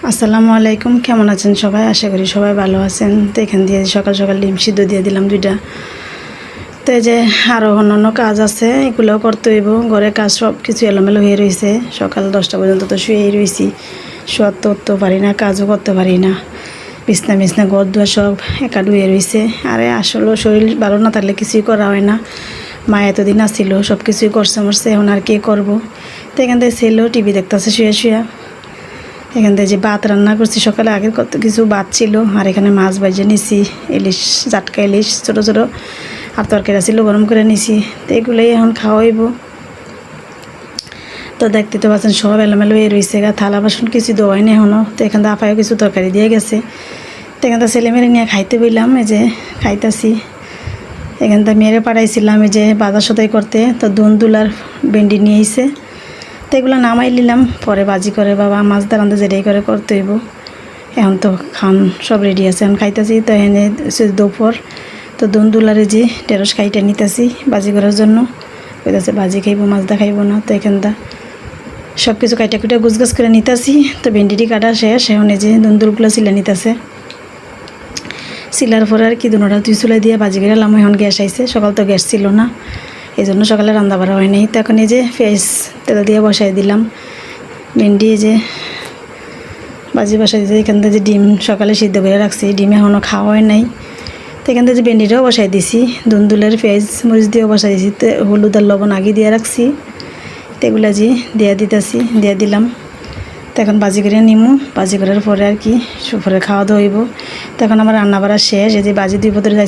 আসসালামু আলাইকুম, কেমন আছেন সবাই? আশা করি সবাই ভালো আছেন। তো এখান দিয়ে সকাল সকাল ডিম সিদ্ধ দিয়ে দিলাম 2টা। তো এই যে আরও অন্যান্য কাজ আছে, এগুলোও করতে হইব। ঘরের কাজ সব কিছু এলোমেলো হয়ে রয়েছে। সকাল 10টা পর্যন্ত তো শুয়েই রয়েছি, শোয়ার তো উঠতেও পারি না, কাজও করতে পারি না। বিছনা ঘর দুয়ার সব একা ডুয়ে রয়েছে। আরে আসলে শরীর ভালো না থাকলে কিছুই করা হয় না। মা এতদিন আসছিল, সব কিছুই করছে মরছে, এখন আর কে করবো। তো এখান থেকে ছেলেও টিভি দেখতেছে শুয়ে। এখান থেকে যে ভাত রান্না করছি সকালে, আগের কত কিছু ভাত ছিল, আর এখানে মাছ ভাজে নিছি, ইলিশ, জাটকা ইলিশ ছোটো ছোটো, আর তরকারি ছিল গরম করে নিছি। তো এগুলোই এখন খাওয়াইব। তো দেখতে তো পাচ্ছেন সব এলোমেলো হয়ে রয়েছে, থালা বাসন কিছু দেওয়াই না এখনও। তো এখান থেকে আপায়ও কিছু তরকারি দিয়ে গেছে। তো এখান থেকে ছেলেমেয়ে নিয়ে খাইতে বললাম, এই যে খাইতেছি। এখান থেকে মেয়েরে পাঠাইছিলাম এই যে বাজার সদাই করতে, তো দুলার ভেন্ডি নিয়ে এসে, তো এগুলো নামাই নিলাম, পরে বাজি করে বাবা মাছ দাঁড়াতে যেটাই করে করতে হইব। এখন তো খান সব রেডি আছে, এখন খাইতেছি। তো এখানে দুপুর তো দুলারে যে ঢেঁড়স খাইতে নিতেছি বাজি করার জন্য, কইতেছে বাজি খাইব, মাছ দা খাইব না। তো এখানটা সব কিছু কাইটা কুইটা গুছগাছ করে নিতেছি। তো ভেন্ডিটি কাটা শেষ, এখন এই যে দুলগুলো সিলে নিতেছে। সিলার পরে আর কি দুটা তুই চুলাই দিয়ে বাজি করে এলাম। এখন গ্যাস আইছে, সকাল তো গ্যাস ছিল না, এই জন্য সকালে রান্না বাড়া হয় নাই। তো এখন এই যে পেঁয়াজ তেল দিয়ে বসাই দিলাম। ভেন্ডি এই যে বাজি বসাই দিয়েছি। এখান থেকে যে ডিম সকালে সিদ্ধ করে রাখছি, ডিম এখনও খাওয়া হয় নাই। তো এখান থেকে যে ভেন্ডিটাও বসাই দিছি, দুলের পেঁয়াজ মরিচ দিয়েও বসাই দিয়েছি। তো হলুদ আর লবণ আগে দিয়ে রাখছি। তো এগুলো যে দিয়ে দিলাম। তো এখন বাজি করে নিমু, বাজি করার পরে আর কি সুপরে খাওয়া দাওয়া হইব। তো এখন আমার রান্না বাড়া শেষ। এই যে বাজি 2 বোতলে